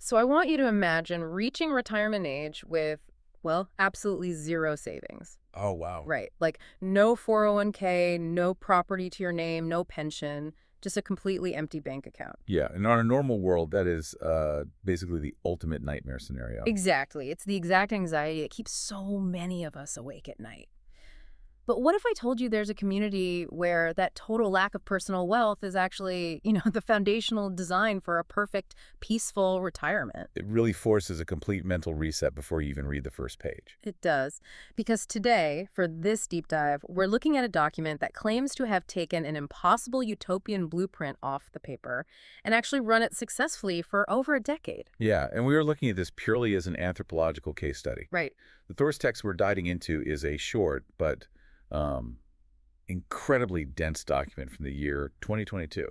So I want you to imagine reaching retirement age with, well, absolutely zero savings. Oh, wow. Right. Like no 401k, no property to your name, no pension, just a completely empty bank account. Yeah, and on a normal world, that is basically the ultimate nightmare scenario. Exactly. It's the exact anxiety that keeps so many of us awake at night. But what if I told you there's a community where that total lack of personal wealth is actually, the foundational design for a perfect, peaceful retirement? It really forces a complete mental reset before you even read the first page. It does. Because today, for this deep dive, we're looking at a document that claims to have taken an impossible utopian blueprint off the paper and actually run it successfully for over a decade. Yeah, and we are looking at this purely as an anthropological case study. Right. The source text we're diving into is a short but um, incredibly dense document from the year 2022.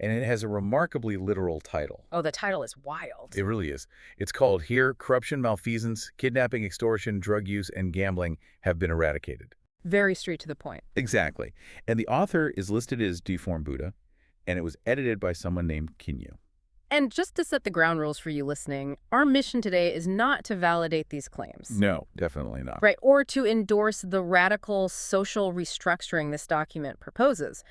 And it has a remarkably literal title. Oh, the title is wild. It really is. It's called Here, Corruption, Malfeasance, Kidnapping, Extortion, Drug Use, and Gambling Have Been Eradicated. Very straight to the point. Exactly. And the author is listed as Deformed Buddha, and it was edited by someone named Kinyu. And just to set the ground rules for you listening, our mission today is not to validate these claims. No, definitely not. Right, or to endorse the radical social restructuring this document proposes.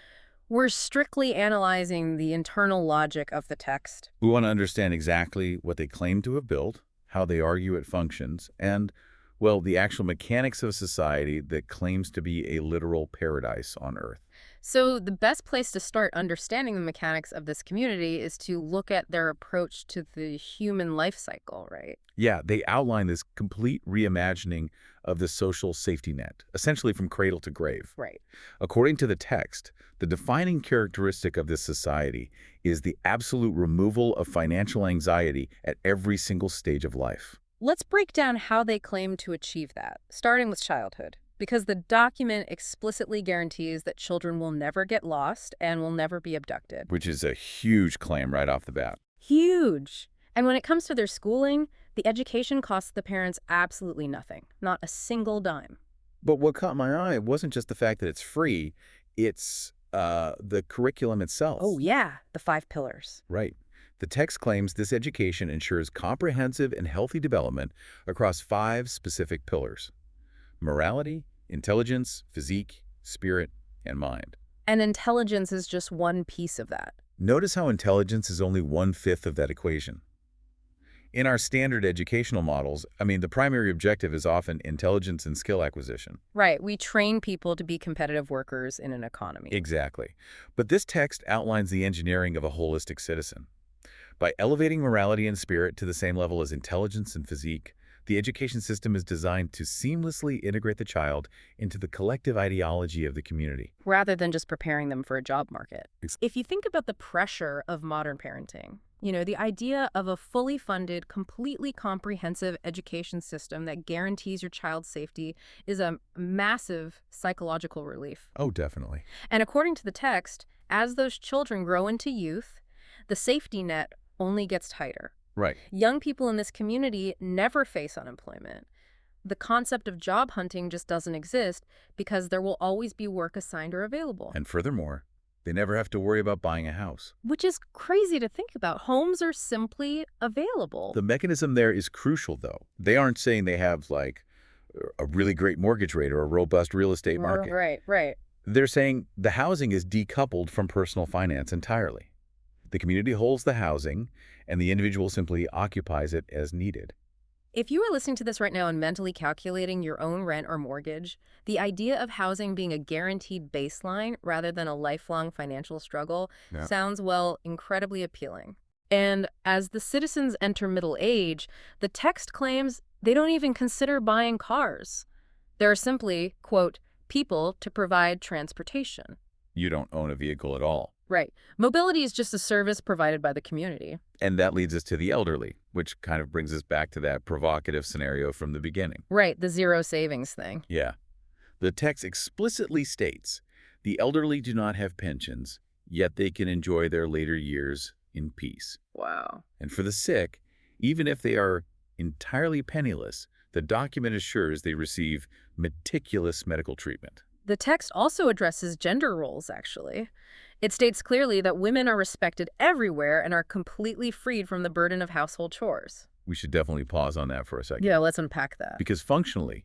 We're strictly analyzing the internal logic of the text. We want to understand exactly what they claim to have built, how they argue it functions, and, well, the actual mechanics of society that claims to be a literal paradise on Earth. So the best place to start understanding the mechanics of this community is to look at their approach to the human life cycle, right? Yeah, they outline this complete reimagining of the social safety net, essentially from cradle to grave. Right. According to the text, the defining characteristic of this society is the absolute removal of financial anxiety at every single stage of life. Let's break down how they claim to achieve that, starting with childhood. Because the document explicitly guarantees that children will never get lost and will never be abducted. Which is a huge claim right off the bat. Huge. And when it comes to their schooling, the education costs the parents absolutely nothing, not a single dime. But what caught my eye wasn't just the fact that it's free, it's the curriculum itself. Oh, yeah, the 5 pillars. Right. The text claims this education ensures comprehensive and healthy development across 5 specific pillars: morality, intelligence, physique, spirit, and mind. And intelligence is just one piece of that. Notice how intelligence is only 1/5 of that equation. In our standard educational models, the primary objective is often intelligence and skill acquisition. Right, we train people to be competitive workers in an economy. Exactly. But this text outlines the engineering of a holistic citizen. By elevating morality and spirit to the same level as intelligence and physique, the education system is designed to seamlessly integrate the child into the collective ideology of the community. Rather than just preparing them for a job market. Ex- If you think about the pressure of modern parenting, the idea of a fully funded, completely comprehensive education system that guarantees your child's safety is a massive psychological relief. Oh, definitely. And according to the text, as those children grow into youth, the safety net only gets tighter. Right. Young people in this community never face unemployment. The concept of job hunting just doesn't exist because there will always be work assigned or available. And furthermore, they never have to worry about buying a house. Which is crazy to think about. Homes are simply available. The mechanism there is crucial, though. They aren't saying they have, like, a really great mortgage rate or a robust real estate market. Right. They're saying the housing is decoupled from personal finance entirely. The community holds the housing, and the individual simply occupies it as needed. If you are listening to this right now and mentally calculating your own rent or mortgage, the idea of housing being a guaranteed baseline rather than a lifelong financial struggle sounds, well, incredibly appealing. And as the citizens enter middle age, the text claims they don't even consider buying cars. There are simply, quote, people to provide transportation. You don't own a vehicle at all. Right. Mobility is just a service provided by the community. And that leads us to the elderly, which kind of brings us back to that provocative scenario from the beginning. Right, the zero savings thing. Yeah. The text explicitly states the elderly do not have pensions, yet they can enjoy their later years in peace. Wow. And for the sick, even if they are entirely penniless, the document assures they receive meticulous medical treatment. The text also addresses gender roles, actually. It states clearly that women are respected everywhere and are completely freed from the burden of household chores. We should definitely pause on that for a second. Yeah, let's unpack that. Because functionally,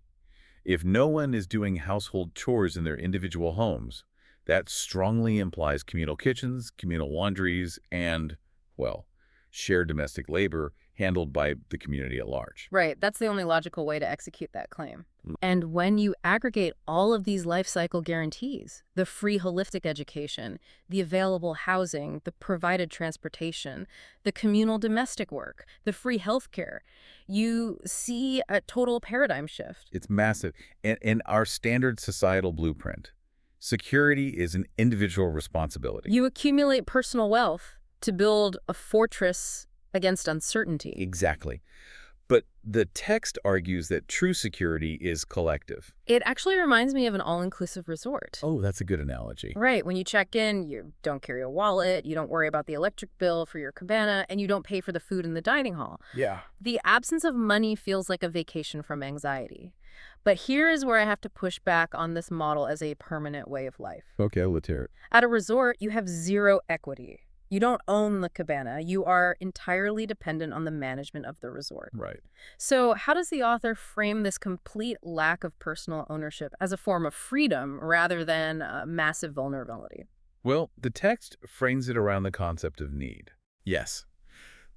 if no one is doing household chores in their individual homes, that strongly implies communal kitchens, communal laundries, and, well, shared domestic labor handled by the community at large. Right, that's the only logical way to execute that claim. Mm. And when you aggregate all of these life cycle guarantees, the free holistic education, the available housing, the provided transportation, the communal domestic work, the free healthcare, you see a total paradigm shift. It's massive. And in our standard societal blueprint, security is an individual responsibility. You accumulate personal wealth to build a fortress against uncertainty. Exactly. But the text argues that true security is collective. It actually reminds me of an all-inclusive resort. Oh, that's a good analogy. Right, when you check in, you don't carry a wallet, you don't worry about the electric bill for your cabana, and you don't pay for the food in the dining hall. Yeah. The absence of money feels like a vacation from anxiety. But here is where I have to push back on this model as a permanent way of life. Okay, let's hear it. At a resort, you have zero equity. You don't own the cabana. You are entirely dependent on the management of the resort. Right. So how does the author frame this complete lack of personal ownership as a form of freedom rather than a massive vulnerability? Well, the text frames it around the concept of need. Yes.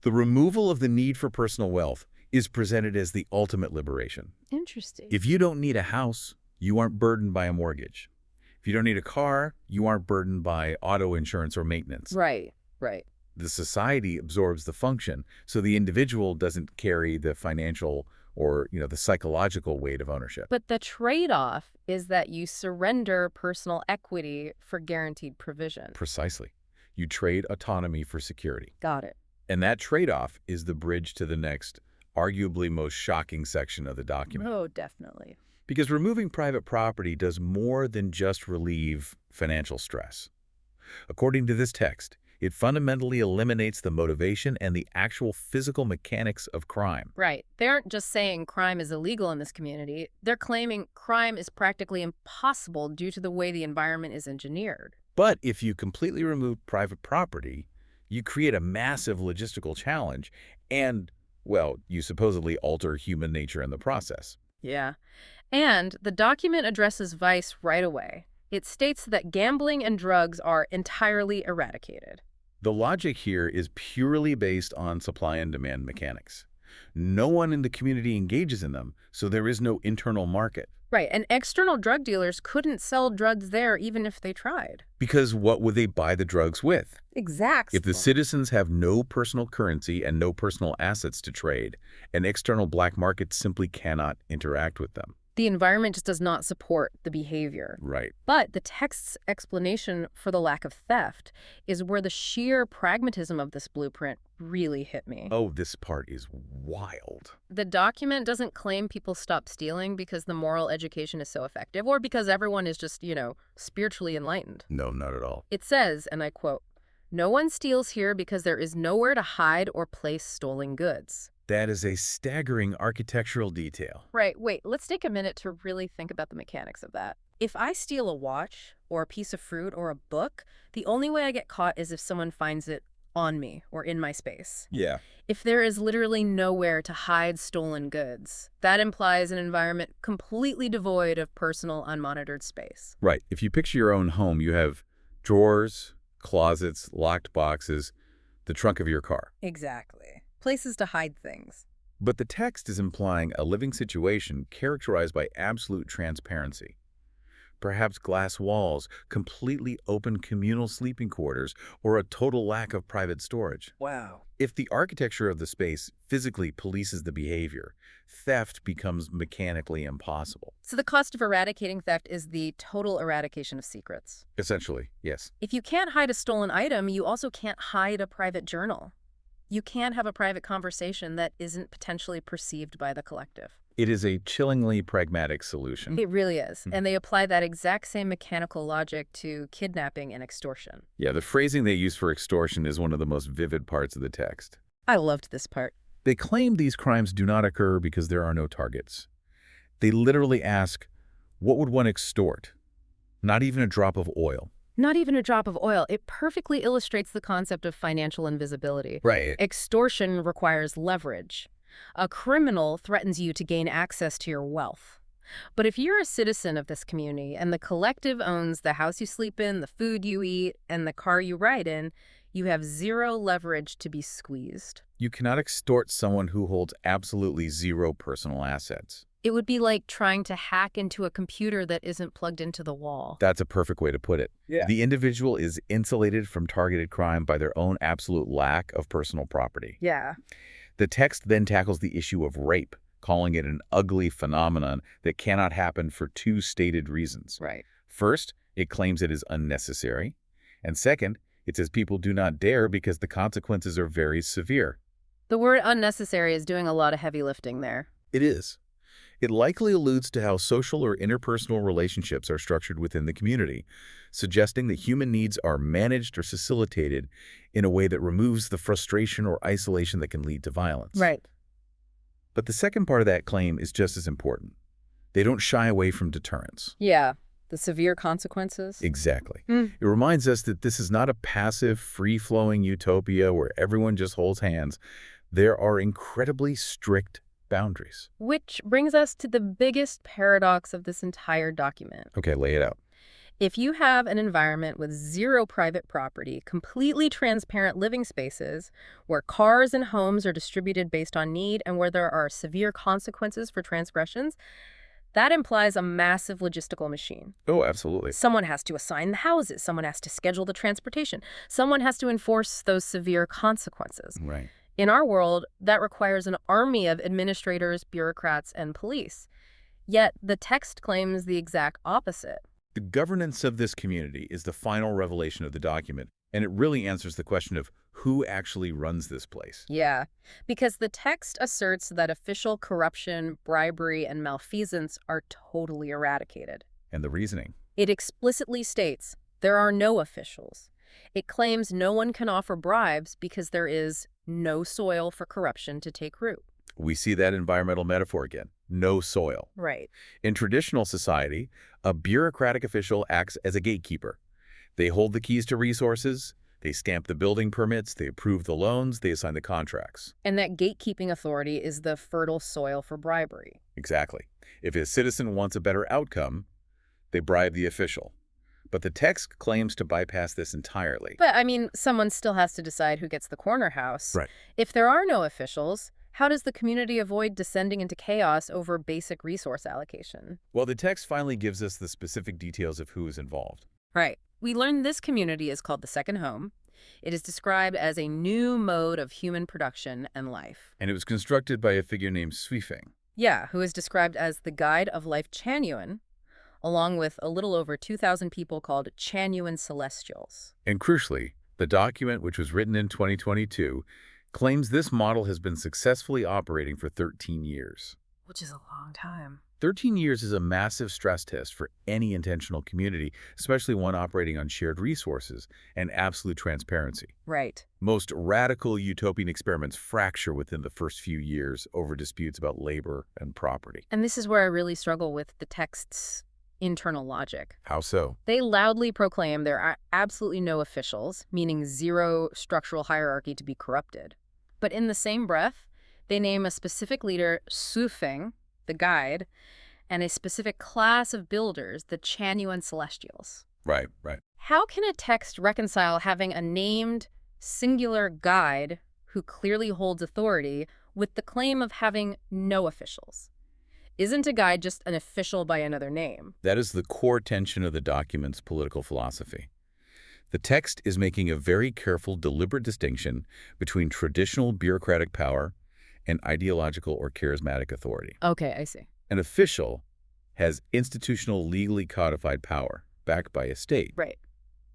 The removal of the need for personal wealth is presented as the ultimate liberation. Interesting. If you don't need a house, you aren't burdened by a mortgage. If you don't need a car, you aren't burdened by auto insurance or maintenance. Right. Right. The society absorbs the function, so the individual doesn't carry the financial or, the psychological weight of ownership. But the trade-off is that you surrender personal equity for guaranteed provision. Precisely. You trade autonomy for security. Got it. And that trade-off is the bridge to the next, arguably most shocking section of the document. Oh, definitely. Because removing private property does more than just relieve financial stress. According to this text, it fundamentally eliminates the motivation and the actual physical mechanics of crime. Right. They aren't just saying crime is illegal in this community. They're claiming crime is practically impossible due to the way the environment is engineered. But if you completely remove private property, you create a massive logistical challenge and, well, you supposedly alter human nature in the process. Yeah. And the document addresses vice right away. It states that gambling and drugs are entirely eradicated. The logic here is purely based on supply and demand mechanics. No one in the community engages in them, so there is no internal market. Right, and external drug dealers couldn't sell drugs there even if they tried. Because what would they buy the drugs with? Exactly. If the citizens have no personal currency and no personal assets to trade, an external black market simply cannot interact with them. The environment just does not support the behavior. Right. But the text's explanation for the lack of theft is where the sheer pragmatism of this blueprint really hit me. Oh, this part is wild. The document doesn't claim people stop stealing because the moral education is so effective or because everyone is just, spiritually enlightened. No, not at all. It says, and I quote, "No one steals here because there is nowhere to hide or place stolen goods." That is a staggering architectural detail. Right, wait, let's take a minute to really think about the mechanics of that. If I steal a watch or a piece of fruit or a book, the only way I get caught is if someone finds it on me or in my space. Yeah. If there is literally nowhere to hide stolen goods, that implies an environment completely devoid of personal, unmonitored space. Right. If you picture your own home, you have drawers, closets, locked boxes, the trunk of your car. Exactly. Places to hide things. But the text is implying a living situation characterized by absolute transparency. Perhaps glass walls, completely open communal sleeping quarters, or a total lack of private storage. Wow. If the architecture of the space physically polices the behavior, theft becomes mechanically impossible. So the cost of eradicating theft is the total eradication of secrets. Essentially, yes. If you can't hide a stolen item, you also can't hide a private journal. You can't have a private conversation that isn't potentially perceived by the collective. It is a chillingly pragmatic solution. It really is. And they apply that exact same mechanical logic to kidnapping and extortion. Yeah, the phrasing they use for extortion is one of the most vivid parts of the text. I loved this part. They claim these crimes do not occur because there are no targets. They literally ask, what would one extort? Not even a drop of oil. Not even a drop of oil. It perfectly illustrates the concept of financial invisibility. Right. Extortion requires leverage. A criminal threatens you to gain access to your wealth. But if you're a citizen of this community and the collective owns the house you sleep in, the food you eat, and the car you ride in, you have zero leverage to be squeezed. You cannot extort someone who holds absolutely zero personal assets. It would be like trying to hack into a computer that isn't plugged into the wall. That's a perfect way to put it. Yeah. The individual is insulated from targeted crime by their own absolute lack of personal property. Yeah. The text then tackles the issue of rape, calling it an ugly phenomenon that cannot happen for two stated reasons. Right. First, it claims it is unnecessary. And second, it says people do not dare because the consequences are very severe. The word unnecessary is doing a lot of heavy lifting there. It is. It likely alludes to how social or interpersonal relationships are structured within the community, suggesting that human needs are managed or facilitated in a way that removes the frustration or isolation that can lead to violence. Right. But the second part of that claim is just as important. They don't shy away from deterrence. Yeah. The severe consequences. Exactly. It reminds us that this is not a passive, free-flowing utopia where everyone just holds hands. There are incredibly strict boundaries. Which brings us to the biggest paradox of this entire document. Okay, lay it out. If you have an environment with zero private property, completely transparent living spaces, where cars and homes are distributed based on need and where there are severe consequences for transgressions, that implies a massive logistical machine. Oh, absolutely. Someone has to assign the houses, someone has to schedule the transportation, someone has to enforce those severe consequences. Right. In our world, that requires an army of administrators, bureaucrats, and police. Yet the text claims the exact opposite. The governance of this community is the final revelation of the document, and it really answers the question of who actually runs this place. Yeah, because the text asserts that official corruption, bribery, and malfeasance are totally eradicated. And the reasoning. It explicitly states there are no officials. It claims no one can offer bribes because there is no soil for corruption to take root. We see that environmental metaphor again. No soil. Right. In traditional society, a bureaucratic official acts as a gatekeeper. They hold the keys to resources, they stamp the building permits, they approve the loans, they assign the contracts. And that gatekeeping authority is the fertile soil for bribery. Exactly. If a citizen wants a better outcome, they bribe the official. But the text claims to bypass this entirely. But, I mean, someone still has to decide who gets the corner house. Right. If there are no officials, how does the community avoid descending into chaos over basic resource allocation? Well, the text finally gives us the specific details of who is involved. Right. We learn this community is called the second home. It is described as a new mode of human production and life. And it was constructed by a figure named Suifeng. Yeah, who is described as the guide of Lifechanyuan, along with a little over 2,000 people called Chanyuan Celestials. And crucially, the document, which was written in 2022, claims this model has been successfully operating for 13 years. Which is a long time. 13 years is a massive stress test for any intentional community, especially one operating on shared resources and absolute transparency. Right. Most radical utopian experiments fracture within the first few years over disputes about labor and property. And this is where I really struggle with the text's internal logic. How so? They loudly proclaim there are absolutely no officials, meaning zero structural hierarchy to be corrupted. But in the same breath, they name a specific leader, Suifeng, the guide, and a specific class of builders, the Chanyuan Celestials. Right. How can a text reconcile having a named, singular guide who clearly holds authority with the claim of having no officials? Isn't a guide just an official by another name? That is the core tension of the document's political philosophy. The text is making a very careful, deliberate distinction between traditional bureaucratic power and ideological or charismatic authority. Okay, I see. An official has institutional, legally codified power, backed by a state. Right.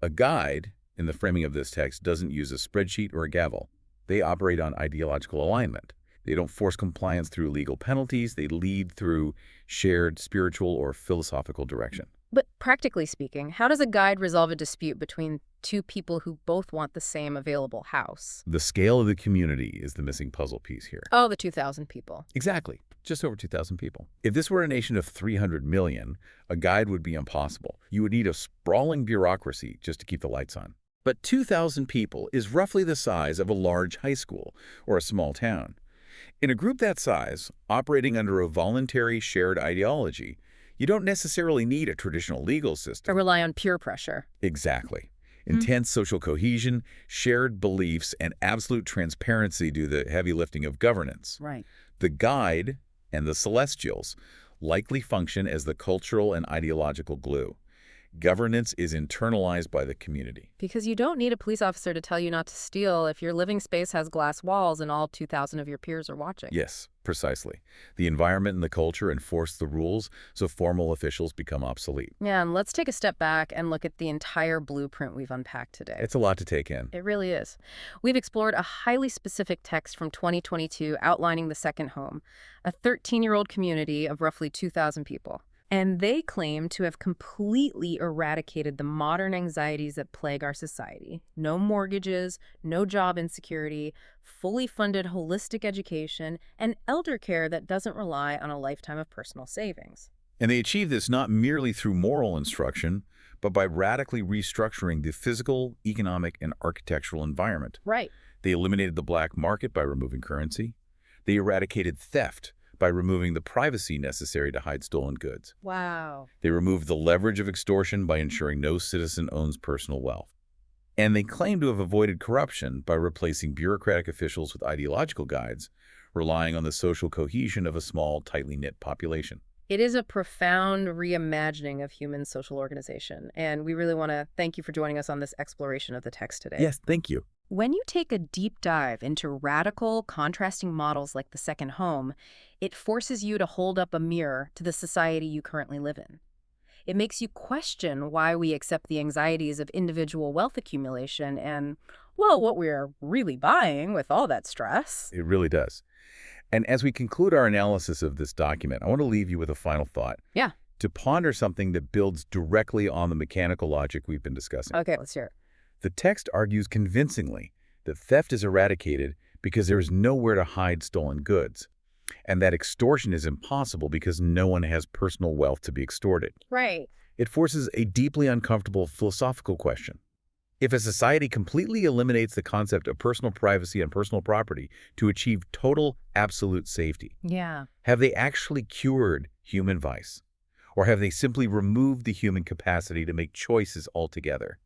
A guide, in the framing of this text, doesn't use a spreadsheet or a gavel. They operate on ideological alignment. They don't force compliance through legal penalties. They lead through shared spiritual or philosophical direction. But practically speaking, how does a guide resolve a dispute between two people who both want the same available house? The scale of the community is the missing puzzle piece here. Oh, the 2,000 people. Exactly. Just over 2,000 people. If this were a nation of 300 million, a guide would be impossible. You would need a sprawling bureaucracy just to keep the lights on. But 2,000 people is roughly the size of a large high school or a small town. In a group that size, operating under a voluntary shared ideology, you don't necessarily need a traditional legal system. Or rely on peer pressure. Exactly. Intense social cohesion, shared beliefs, and absolute transparency do the heavy lifting of governance. Right. The guide and the celestials likely function as the cultural and ideological glue. Governance is internalized by the community. Because you don't need a police officer to tell you not to steal if your living space has glass walls and all 2,000 of your peers are watching. Yes, precisely. The environment and the culture enforce the rules, so formal officials become obsolete. Yeah, and let's take a step back and look at the entire blueprint we've unpacked today. It's a lot to take in. It really is. We've explored a highly specific text from 2022 outlining the second home, a 13-year-old community of roughly 2,000 people. And they claim to have completely eradicated the modern anxieties that plague our society. No mortgages, no job insecurity, fully funded holistic education, and elder care that doesn't rely on a lifetime of personal savings. And they achieve this not merely through moral instruction, but by radically restructuring the physical, economic, and architectural environment. Right. They eliminated the black market by removing currency. They eradicated theft by removing the privacy necessary to hide stolen goods. Wow. They removed the leverage of extortion by ensuring no citizen owns personal wealth. And they claim to have avoided corruption by replacing bureaucratic officials with ideological guides, relying on the social cohesion of a small, tightly knit population. It is a profound reimagining of human social organization, and we really want to thank you for joining us on this exploration of the text today. Yes, thank you. When you take a deep dive into radical, contrasting models like the second home, it forces you to hold up a mirror to the society you currently live in. It makes you question why we accept the anxieties of individual wealth accumulation and, well, what we're really buying with all that stress. It really does. And as we conclude our analysis of this document, I want to leave you with a final thought. Yeah. To ponder something that builds directly on the mechanical logic we've been discussing. Okay, let's hear it. The text argues convincingly that theft is eradicated because there is nowhere to hide stolen goods, and that extortion is impossible because no one has personal wealth to be extorted. Right. It forces a deeply uncomfortable philosophical question. If a society completely eliminates the concept of personal privacy and personal property to achieve total, absolute safety, Yeah. have they actually cured human vice? Or have they simply removed the human capacity to make choices altogether?